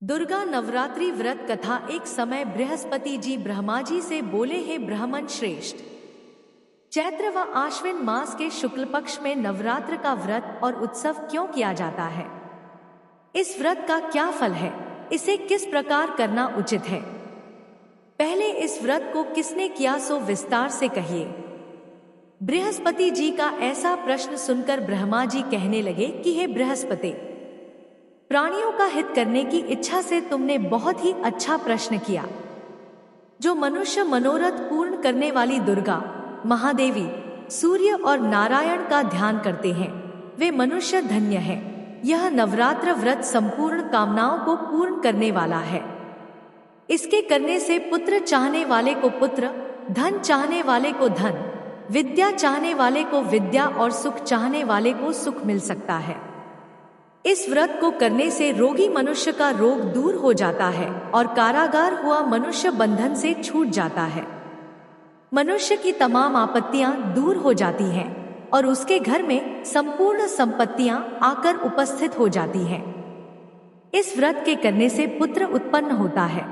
दुर्गा नवरात्रि व्रत कथा। एक समय बृहस्पति जी ब्रह्मा जी से बोले, हे ब्राह्मण श्रेष्ठ, चैत्र व आश्विन मास के शुक्ल पक्ष में नवरात्र का व्रत और उत्सव क्यों किया जाता है? इस व्रत का क्या फल है? इसे किस प्रकार करना उचित है? पहले इस व्रत को किसने किया, सो विस्तार से कहिए। बृहस्पति जी का ऐसा प्रश्न सुनकर ब्रह्मा जी कहने लगे कि हे बृहस्पति, प्राणियों का हित करने की इच्छा से तुमने बहुत ही अच्छा प्रश्न किया। जो मनुष्य मनोरथ पूर्ण करने वाली दुर्गा, महादेवी, सूर्य और नारायण का ध्यान करते हैं, वे मनुष्य धन्य हैं। यह नवरात्र व्रत संपूर्ण कामनाओं को पूर्ण करने वाला है। इसके करने से पुत्र चाहने वाले को पुत्र, धन चाहने वाले को धन, विद्या चाहने वाले को विद्या और सुख चाहने वाले को सुख मिल सकता है। इस व्रत को करने से रोगी मनुष्य का रोग दूर हो जाता है और कारागार हुआ मनुष्य बंधन से छूट जाता है। मनुष्य की तमाम आपत्तियां दूर हो जाती हैं और उसके घर में संपूर्ण संपत्तियां आकर उपस्थित हो जाती हैं। इस व्रत के करने से पुत्र उत्पन्न होता है।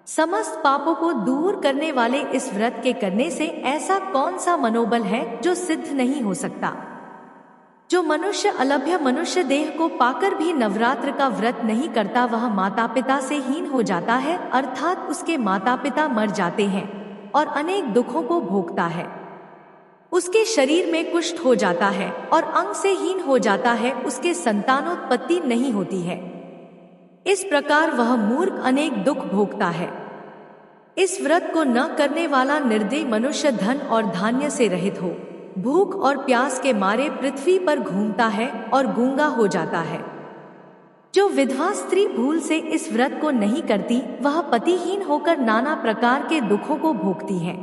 समस्त पापों को दूर करने वाले इस व्रत के करने से ऐसा कौन सा मनोबल है जो सिद्ध नहीं हो सकता? जो मनुष्य अलभ्य मनुष्य देह को पाकर भी नवरात्र का व्रत नहीं करता, वह माता पिता से हीन हो जाता है, अर्थात उसके माता पिता मर जाते हैं और अनेक दुखों को भोगता है। उसके शरीर में कुष्ठ हो जाता है और अंग से हीन हो जाता है, उसके संतानोत्पत्ति नहीं होती है। इस प्रकार वह मूर्ख अनेक दुख भोगता है। इस व्रत को न करने वाला निर्दयी मनुष्य धन और धान्य से रहित हो, भूख और प्यास के मारे पृथ्वी पर घूमता है और गूंगा हो जाता है। जो विधवा स्त्री भूल से इस व्रत को नहीं करती, वह पतिहीन होकर नाना प्रकार के दुखों को भोगती है।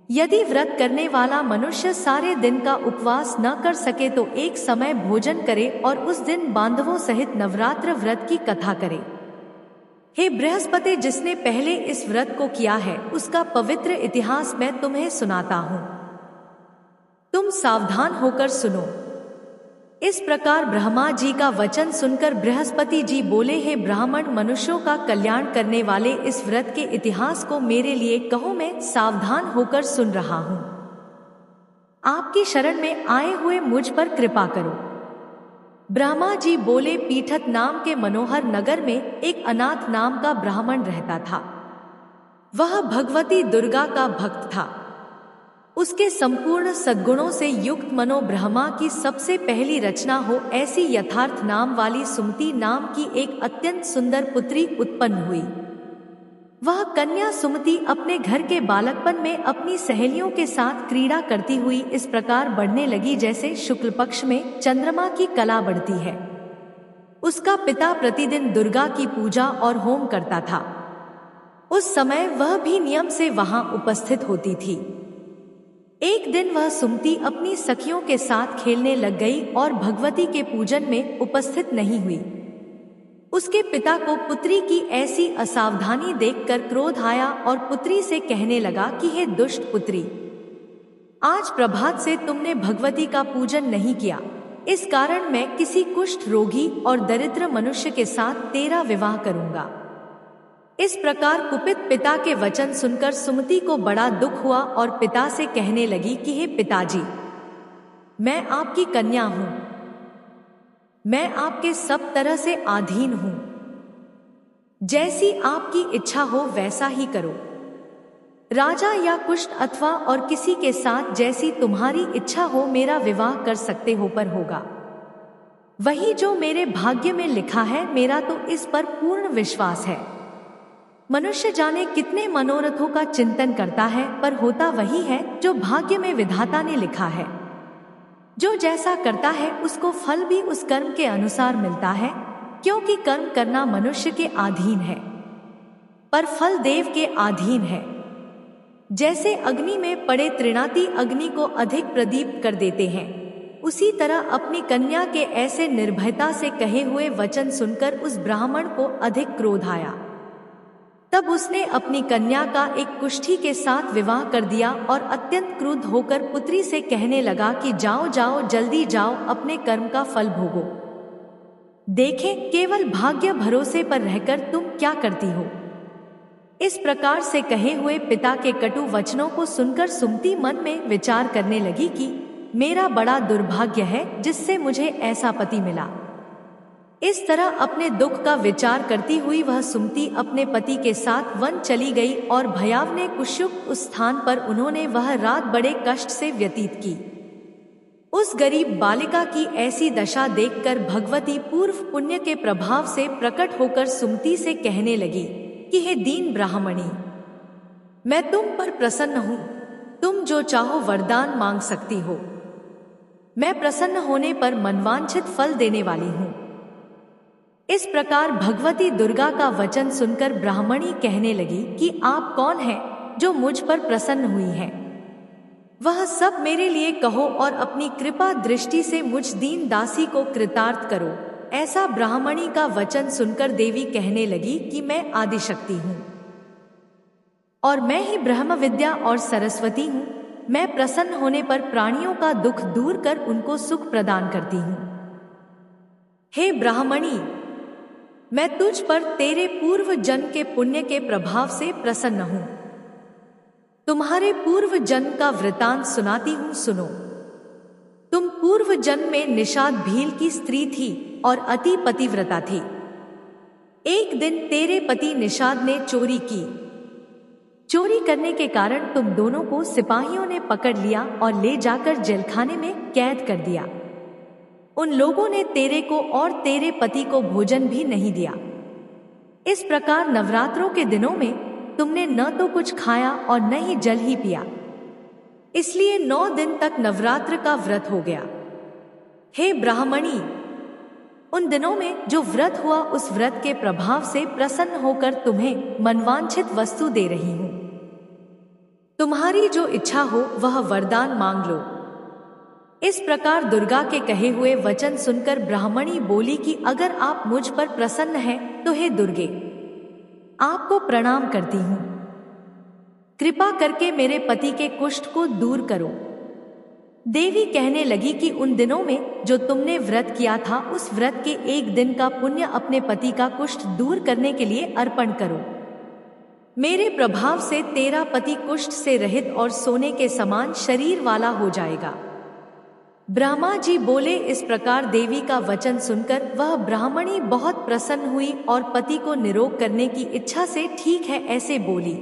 यदि व्रत करने वाला मनुष्य सारे दिन का उपवास न कर सके तो एक समय भोजन करे और उस दिन बांधवों सहित नवरात्र व्रत की कथा करे। हे बृहस्पति, जिसने पहले इस व्रत को किया है उसका पवित्र इतिहास मैं तुम्हें सुनाता हूँ, तुम सावधान होकर सुनो। इस प्रकार ब्रह्मा जी का वचन सुनकर बृहस्पति जी बोले, हे ब्राह्मण, मनुष्यों का कल्याण करने वाले इस व्रत के इतिहास को मेरे लिए कहो, मैं सावधान होकर सुन रहा हूँ। आपकी शरण में आए हुए मुझ पर कृपा करो। ब्रह्मा जी बोले, पीठत नाम के मनोहर नगर में एक अनाथ नाम का ब्राह्मण रहता था। वह भगवती दुर्गा का भक्त था। उसके संपूर्ण सद्गुणों से युक्त मनो ब्रह्मा की सबसे पहली रचना हो ऐसी यथार्थ नाम वाली सुमति नाम की एक अत्यंत सुंदर पुत्री उत्पन्न हुई। वह कन्या सुमति अपने घर के बालकपन में अपनी सहेलियों के साथ क्रीड़ा करती हुई इस प्रकार बढ़ने लगी जैसे शुक्ल पक्ष में चंद्रमा की कला बढ़ती है। उसका पिता प्रतिदिन दुर्गा की पूजा और होम करता था। उस समय वह भी नियम से वहां उपस्थित होती थी। एक दिन वह सुमति अपनी सखियों के साथ खेलने लग गई और भगवती के पूजन में उपस्थित नहीं हुई। उसके पिता को पुत्री की ऐसी असावधानी देखकर क्रोध आया और पुत्री से कहने लगा कि हे दुष्ट पुत्री, आज प्रभात से तुमने भगवती का पूजन नहीं किया, इस कारण मैं किसी कुष्ठ रोगी और दरिद्र मनुष्य के साथ तेरा विवाह करूंगा। इस प्रकार कुपित पिता के वचन सुनकर सुमति को बड़ा दुख हुआ और पिता से कहने लगी कि हे पिताजी, मैं आपकी कन्या हूं, मैं आपके सब तरह से अधीन हूं, जैसी आपकी इच्छा हो वैसा ही करो। राजा या कुष्ठ अथवा और किसी के साथ जैसी तुम्हारी इच्छा हो मेरा विवाह कर सकते हो, पर होगा वही जो मेरे भाग्य में लिखा है। मेरा तो इस पर पूर्ण विश्वास है। मनुष्य जाने कितने मनोरथों का चिंतन करता है, पर होता वही है जो भाग्य में विधाता ने लिखा है। जो जैसा करता है उसको फल भी उस कर्म के अनुसार मिलता है, क्योंकि कर्म करना मनुष्य के अधीन है, पर फल देव के अधीन है। जैसे अग्नि में पड़े तृणाती अग्नि को अधिक प्रदीप्त कर देते हैं, उसी तरह अपनी कन्या के ऐसे निर्भयता से कहे हुए वचन सुनकर उस ब्राह्मण को अधिक क्रोध आया। तब उसने अपनी कन्या का एक कुष्ठी के साथ विवाह कर दिया और अत्यंत क्रुद्ध होकर पुत्री से कहने लगा कि जाओ जाओ, जल्दी जाओ, अपने कर्म का फल भोगो। देखें केवल भाग्य भरोसे पर रहकर तुम क्या करती हो। इस प्रकार से कहे हुए पिता के कटु वचनों को सुनकर सुमति मन में विचार करने लगी कि मेरा बड़ा दुर्भाग्य है जिससे मुझे ऐसा पति मिला। इस तरह अपने दुख का विचार करती हुई वह सुमति अपने पति के साथ वन चली गई और भयावने कुशुक उस स्थान पर उन्होंने वह रात बड़े कष्ट से व्यतीत की। उस गरीब बालिका की ऐसी दशा देखकर भगवती पूर्व पुण्य के प्रभाव से प्रकट होकर सुमति से कहने लगी कि हे दीन ब्राह्मणी, मैं तुम पर प्रसन्न हूँ, तुम जो चाहो वरदान मांग सकती हो। मैं प्रसन्न होने पर मनवांछित फल देने वाली हूँ। इस प्रकार भगवती दुर्गा का वचन सुनकर ब्राह्मणी कहने लगी कि आप कौन हैं जो मुझ पर प्रसन्न हुई हैं? वह सब मेरे लिए कहो और अपनी कृपा दृष्टि से मुझ दीन दासी को कृतार्थ करो। ऐसा ब्राह्मणी का वचन सुनकर देवी कहने लगी कि मैं आदिशक्ति हूँ और मैं ही ब्रह्म विद्या और सरस्वती हूँ। मैं प्रसन्न होने पर प्राणियों का दुख दूर कर उनको सुख प्रदान करती हूँ। हे ब्राह्मणी, मैं तुझ पर तेरे पूर्व जन्म के पुण्य के प्रभाव से प्रसन्न हूँ। तुम्हारे पूर्व जन्म का वृतांत सुनाती हूँ, सुनो। तुम पूर्व जन्म में निषाद भील की स्त्री थी और अति पतिव्रता थी। एक दिन तेरे पति निषाद ने चोरी की। चोरी करने के कारण तुम दोनों को सिपाहियों ने पकड़ लिया और ले जाकर जेलखाने में कैद कर दिया। उन लोगों ने तेरे को और तेरे पति को भोजन भी नहीं दिया। इस प्रकार नवरात्रों के दिनों में तुमने न तो कुछ खाया और न ही जल ही पिया, इसलिए 9 दिन तक नवरात्र का व्रत हो गया। हे ब्राह्मणी, उन दिनों में जो व्रत हुआ उस व्रत के प्रभाव से प्रसन्न होकर तुम्हें मनवांछित वस्तु दे रही हूं। तुम्हारी जो इच्छा हो वह वरदान मांग लो। इस प्रकार दुर्गा के कहे हुए वचन सुनकर ब्राह्मणी बोली कि अगर आप मुझ पर प्रसन्न हैं तो हे दुर्गे, आपको प्रणाम करती हूं। कृपा करके मेरे पति के कुष्ठ को दूर करो। देवी कहने लगी कि उन दिनों में जो तुमने व्रत किया था उस व्रत के 1 दिन का पुण्य अपने पति का कुष्ठ दूर करने के लिए अर्पण करो। मेरे प्रभाव से तेरा पति कुष्ठ से रहित और सोने के समान शरीर वाला हो जाएगा। ब्रह्मा जी बोले। इस प्रकार देवी का वचन सुनकर वह ब्राह्मणी बहुत प्रसन्न हुई और पति को निरोग करने की इच्छा से ठीक है ऐसे बोली।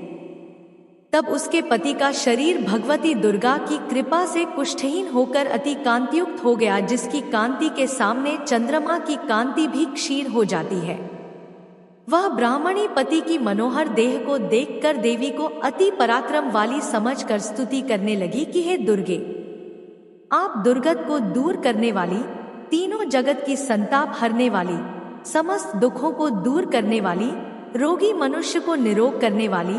तब उसके पति का शरीर भगवती दुर्गा की कृपा से कुष्ठहीन होकर अति कांतियुक्त हो गया, जिसकी कांति के सामने चंद्रमा की कांति भी क्षीण हो जाती है। वह ब्राह्मणी पति की मनोहर देह को देखकर देवी को अति पराक्रम वाली समझकर स्तुति करने लगी कि हे दुर्गे, आप दुर्गत को दूर करने वाली, तीनों जगत की संताप हरने वाली, समस्त दुखों को दूर करने वाली, रोगी मनुष्य को निरोग करने वाली,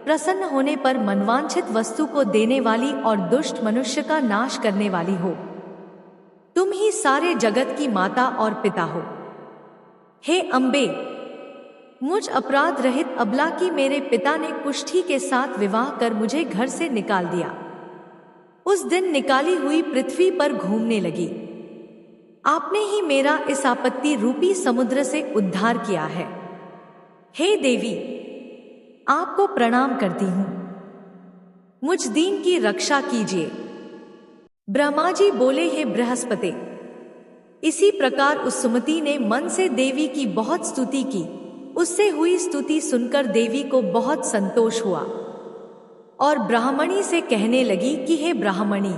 प्रसन्न होने पर मनवांछित वस्तु को देने वाली और दुष्ट मनुष्य का नाश करने वाली हो। तुम ही सारे जगत की माता और पिता हो। हे अम्बे, मुझ अपराध रहित अबला की मेरे पिता ने कुष्ठी के साथ विवाह कर मुझे घर से निकाल दिया। उस दिन निकाली हुई पृथ्वी पर घूमने लगी। आपने ही मेरा इस आपत्ति रूपी समुद्र से उद्धार किया है। हे देवी, आपको प्रणाम करती हूं। मुझ दीन की रक्षा कीजिए। ब्रह्मा जी बोले, हे बृहस्पति। इसी प्रकार उस सुमति ने मन से देवी की बहुत स्तुति की। उससे हुई स्तुति सुनकर देवी को बहुत संतोष हुआ और ब्राह्मणी से कहने लगी कि हे ब्राह्मणी,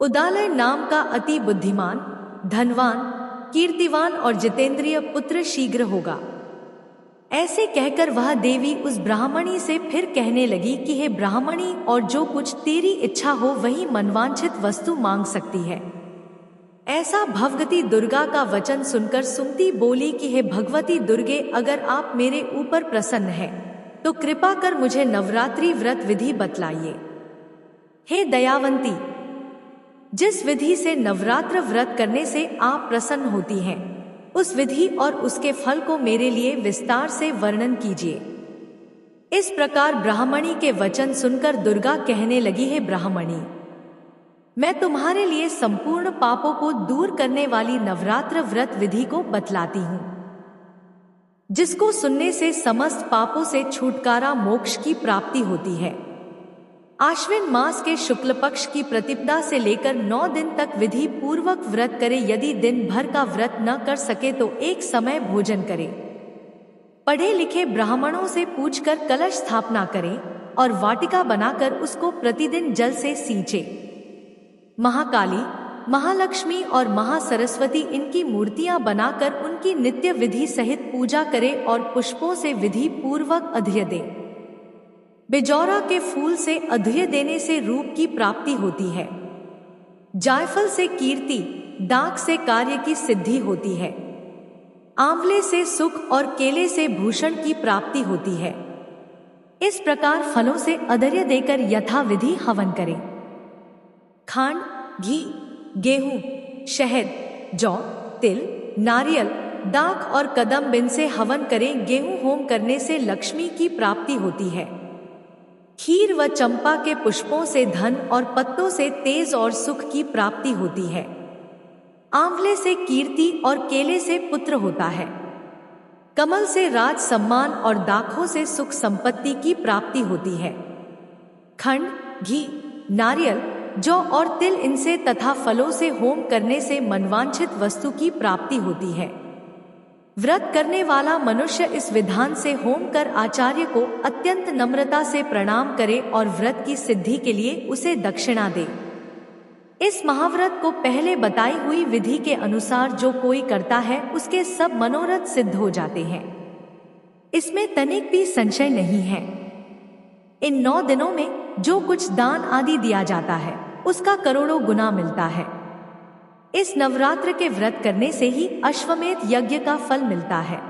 उदालय नाम का अति बुद्धिमान, धनवान, कीर्तिवान और जितेंद्रिय पुत्र शीघ्र होगा। ऐसे कहकर वह देवी उस ब्राह्मणी से फिर कहने लगी कि हे ब्राह्मणी, और जो कुछ तेरी इच्छा हो वही मनवांछित वस्तु मांग सकती है। ऐसा भगवती दुर्गा का वचन सुनकर सुमति बोली कि हे भगवती दुर्गे, अगर आप मेरे ऊपर प्रसन्न हैं तो कृपा कर मुझे नवरात्रि व्रत विधि बतलाइए। हे दयावंती, जिस विधि से नवरात्र व्रत करने से आप प्रसन्न होती हैं, उस विधि और उसके फल को मेरे लिए विस्तार से वर्णन कीजिए। इस प्रकार ब्राह्मणी के वचन सुनकर दुर्गा कहने लगी, हे ब्राह्मणी, मैं तुम्हारे लिए संपूर्ण पापों को दूर करने वाली नवरात्र व्रत विधि को बतलाती हूँ, जिसको सुनने से समस्त पापों से छुटकारा मोक्ष की प्राप्ति होती है। आश्विन मास के शुक्ल पक्ष की प्रतिपदा से लेकर 9 दिन तक विधि पूर्वक व्रत करे। यदि दिन भर का व्रत न कर सके तो एक समय भोजन करे। पढ़े लिखे ब्राह्मणों से पूछकर कलश स्थापना करें और वाटिका बनाकर उसको प्रतिदिन जल से सींचे। महाकाली, महालक्ष्मी और महासरस्वती इनकी मूर्तियां बनाकर उनकी नित्य विधि सहित पूजा करे और पुष्पों से विधि पूर्वक अर्घ्य दे। बिजौरा के फूल से अर्घ्य देने से रूप की प्राप्ति होती है। जायफल से कीर्ति, डाक से कार्य की सिद्धि होती है। आंवले से सुख और केले से भूषण की प्राप्ति होती है। इस प्रकार फलों से अर्घ्य देकर यथाविधि हवन करें। खांड, घी, गेहूं, शहद, जौ, तिल, नारियल, डाक और कदम्ब इनसे हवन करें। गेहूं होम करने से लक्ष्मी की प्राप्ति होती है। खीर व चंपा के पुष्पों से धन और पत्तों से तेज और सुख की प्राप्ति होती है। आंवले से कीर्ति और केले से पुत्र होता है। कमल से राज सम्मान और दाखों से सुख संपत्ति की प्राप्ति होती है। खंड, घी, नारियल, जौ और तिल इनसे तथा फलों से होम करने से मनवांछित वस्तु की प्राप्ति होती है। व्रत करने वाला मनुष्य इस विधान से होम कर आचार्य को अत्यंत नम्रता से प्रणाम करे और व्रत की सिद्धि के लिए उसे दक्षिणा दे। इस महाव्रत को पहले बताई हुई विधि के अनुसार जो कोई करता है उसके सब मनोरथ सिद्ध हो जाते हैं। इसमें तनिक भी संशय नहीं है। इन 9 दिनों में जो कुछ दान आदि दिया जाता है उसका करोड़ों गुना मिलता है। इस नवरात्र के व्रत करने से ही अश्वमेध यज्ञ का फल मिलता है।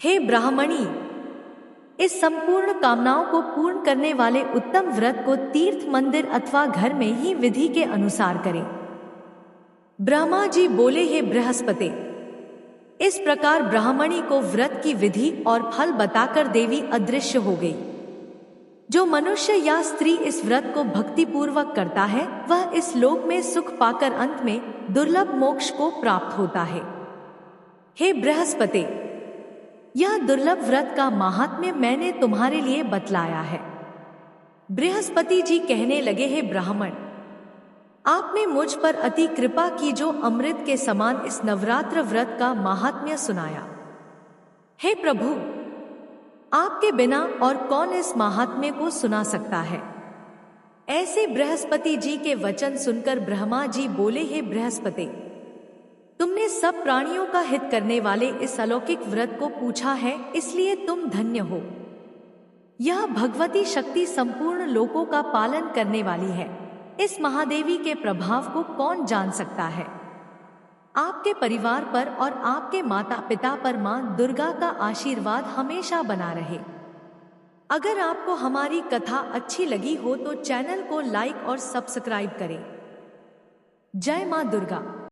हे ब्राह्मणी, इस संपूर्ण कामनाओं को पूर्ण करने वाले उत्तम व्रत को तीर्थ, मंदिर अथवा घर में ही विधि के अनुसार करें। ब्रह्मा जी बोले, हे बृहस्पति, इस प्रकार ब्राह्मणी को व्रत की विधि और फल बताकर देवी अदृश्य हो गई। जो मनुष्य या स्त्री इस व्रत को भक्ति पूर्वक करता है वह इस लोक में सुख पाकर अंत में दुर्लभ मोक्ष को प्राप्त होता है। हे बृहस्पति, यह दुर्लभ व्रत का महात्म्य मैंने तुम्हारे लिए बतलाया है। बृहस्पति जी कहने लगे, हे ब्राह्मण, आपने मुझ पर अति कृपा की जो अमृत के समान इस नवरात्र व्रत का महात्म्य सुनाया। हे प्रभु, आपके बिना और कौन इस महात्म्य को सुना सकता है। ऐसे बृहस्पति जी के वचन सुनकर ब्रह्मा जी बोले, हे बृहस्पति, तुमने सब प्राणियों का हित करने वाले इस अलौकिक व्रत को पूछा है, इसलिए तुम धन्य हो। यह भगवती शक्ति संपूर्ण लोकों का पालन करने वाली है। इस महादेवी के प्रभाव को कौन जान सकता है। आपके परिवार पर और आपके माता पिता पर मां दुर्गा का आशीर्वाद हमेशा बना रहे। अगर आपको हमारी कथा अच्छी लगी हो तो चैनल को लाइक और सब्सक्राइब करें। जय मां दुर्गा।